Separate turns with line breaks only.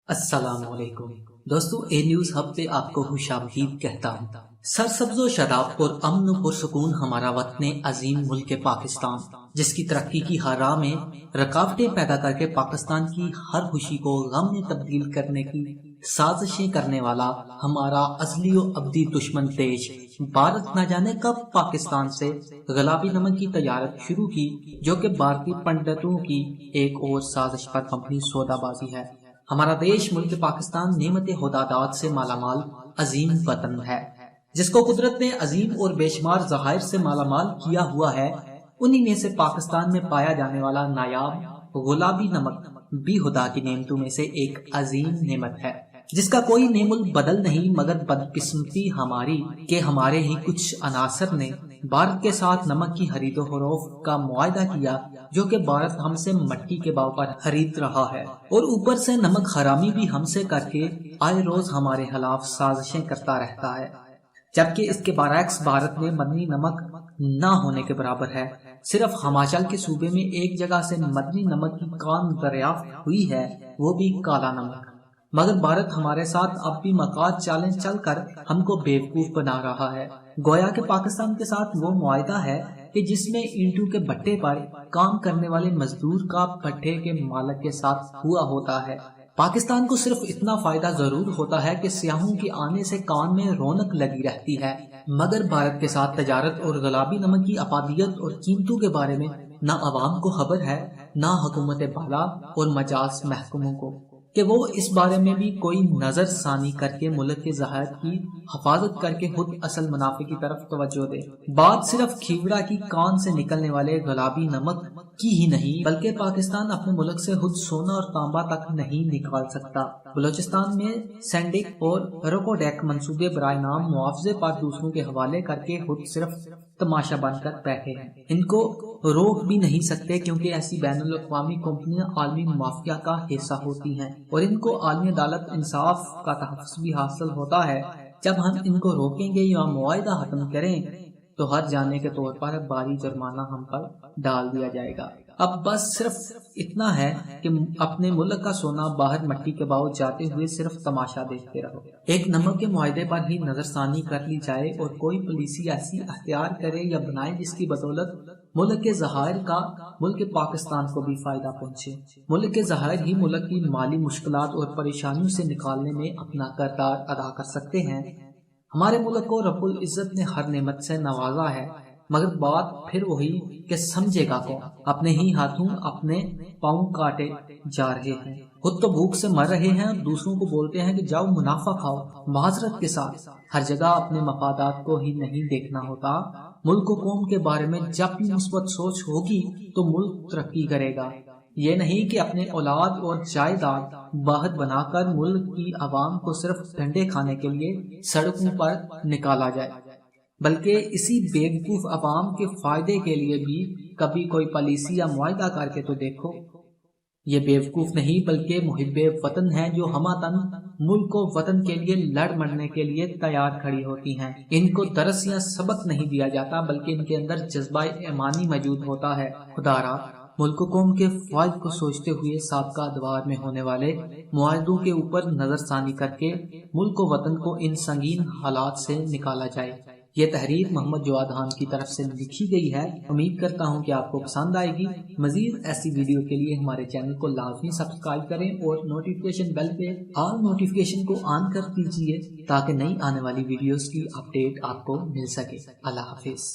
السلام علیکم دوستو، اے نیوز ہب پہ آپ کو خوش آمدید کہتا ہوں۔ سرسبز و شاداب اور امن و پرسکون ہمارا وطن عظیم ملک پاکستان، جس کی ترقی کی ہر راہ میں رکاوٹیں پیدا کر کے پاکستان کی ہر خوشی کو غم میں تبدیل کرنے کی سازشیں کرنے والا ہمارا ازلی و ابدی دشمن دیش بھارت نہ جانے کب پاکستان سے گلابی نمک کی تجارت شروع کی، جو کہ بھارتی پنڈتوں کی ایک اور سازش پر مبنی سودا بازی ہے۔ ہمارا دیش ملک پاکستان نعمت خداداد سے مالا مال عظیم وطن ہے، جس کو قدرت نے عظیم اور بے شمار ذخائر سے مالا مال کیا ہوا ہے۔ انہی میں سے پاکستان میں پایا جانے والا نایاب گلابی نمک بھی خدا کی نعمتوں میں سے ایک عظیم نعمت ہے، جس کا کوئی نعم البدل نہیں، مگر بدقسمتی ہماری کہ ہمارے ہی کچھ عناصر نے بھارت کے ساتھ نمک کی خرید و فروخت کا معاہدہ کیا، جو کہ بھارت ہم سے مٹی کے بھاؤ پر خرید رہا ہے، اور اوپر سے نمک حرامی بھی ہم سے کر کے آئے روز ہمارے خلاف سازشیں کرتا رہتا ہے، جبکہ اس کے برعکس بھارت میں مدنی نمک نہ ہونے کے برابر ہے۔ صرف ہماچل کے صوبے میں ایک جگہ سے مدنی نمک کی کان دریافت ہوئی ہے، وہ بھی کالا نمک، مگر بھارت ہمارے ساتھ اب بھی مکار چالیں چل کر ہم کو بیوقوف بنا رہا ہے۔ گویا کہ پاکستان کے ساتھ وہ معاہدہ ہے کہ جس میں اینٹوں کے بھٹے پر کام کرنے والے مزدور کا بھٹے کے مالک کے ساتھ ہوا ہوتا ہے۔ پاکستان کو صرف اتنا فائدہ ضرور ہوتا ہے کہ سیاحوں کے آنے سے کان میں رونق لگی رہتی ہے، مگر بھارت کے ساتھ تجارت اور گلابی نمک کی افادیت اور قیمتوں کے بارے میں نہ عوام کو خبر ہے، نہ حکومت بالا اور مجاز محکموں کو، کہ وہ اس بارے میں بھی کوئی نظر ثانی کر کے ملک کے ذخائر کی حفاظت کر کے خود اصل منافع کی طرف توجہ دے۔ بات صرف کھیوڑا کی کان سے نکلنے والے گلابی نمک کی ہی نہیں، بلکہ پاکستان اپنے ملک سے خود سونا اور تانبا تک نہیں نکال سکتا۔ بلوچستان میں سینڈک اور روکوڈیک منصوبے برائے نام معاوضے پر دوسروں کے حوالے کر کے خود صرف تماشا بن کر بیٹھے ہیں۔ ان کو روک بھی نہیں سکتے، کیونکہ ایسی بین الاقوامی کمپنیاں عالمی مافیا کا حصہ ہوتی ہیں، اور ان کو عالمی عدالت انصاف کا تحفظ بھی حاصل ہوتا ہے۔ جب ہم ان کو روکیں گے یا معاہدہ ختم کریں تو ہر جانے کے طور پر بھاری جرمانہ ہم پر ڈال دیا جائے گا۔ اب بس صرف اتنا ہے کہ اپنے ملک کا سونا باہر مٹی کے باؤ جاتے ہوئے صرف تماشا دیکھتے رہو۔ ایک نمک کے معاہدے پر ہی نظر ثانی کر لی جائے اور کوئی پالیسی ایسی اختیار کرے یا بنائے جس کی بدولت ملک کے ذخائر کا ملک پاکستان کو بھی فائدہ پہنچے۔ ملک کے ذخائر ہی ملک کی مالی مشکلات اور پریشانیوں سے نکالنے میں اپنا کردار ادا کر سکتے ہیں۔ ہمارے ملک کو رب العزت نے ہر نعمت سے نوازا ہے، مگر بات پھر وہی کہ سمجھے گا کون؟ اپنے ہی ہاتھوں اپنے پاؤں کاٹے جا رہے ہیں، خود تو بھوک سے مر رہے ہیں، دوسروں کو بولتے ہیں کہ جاؤ منافع کھاؤ۔ معذرت کے ساتھ ہر جگہ اپنے مفادات کو ہی نہیں دیکھنا ہوتا۔ ملک و قوم کے بارے میں جب بھی مثبت سوچ ہوگی تو ملک ترقی کرے گا۔ یہ نہیں کہ اپنے اولاد اور جائیداد واحد بنا کر ملک کی عوام کو صرف ڈنڈے کھانے کے لیے سڑکوں پر نکالا جائے، بلکہ اسی بیوقوف عوام کے فائدے کے لیے بھی کبھی کوئی پالیسی یا معاہدہ کر کے تو دیکھو۔ یہ بیوقوف نہیں بلکہ محب وطن ہیں، جو ہمہ تن ملک و وطن کے لیے لڑ مرنے کے لیے تیار کھڑی ہوتی ہیں۔ ان کو درس یا سبق نہیں دیا جاتا، بلکہ ان کے اندر جذبہ ایمانی موجود ہوتا ہے۔ خدا را ملک و قوم کے فائد کو سوچتے ہوئے سابقہ ادوار میں ہونے والے معاہدوں کے اوپر نظر ثانی کر کے ملک و وطن کو ان سنگین حالات سے نکالا جائے۔ یہ تحریر محمد جواد خان کی طرف سے لکھی گئی ہے۔ امید کرتا ہوں کہ آپ کو پسند آئے گی۔ مزید ایسی ویڈیو کے لیے ہمارے چینل کو لازمی سبسکرائب کریں اور نوٹیفیکیشن بیل پہ آل نوٹیفیکیشن کو آن کر دیجیے، تاکہ نئی آنے والی ویڈیوز کی اپڈیٹ آپ کو مل سکے۔ اللہ حافظ۔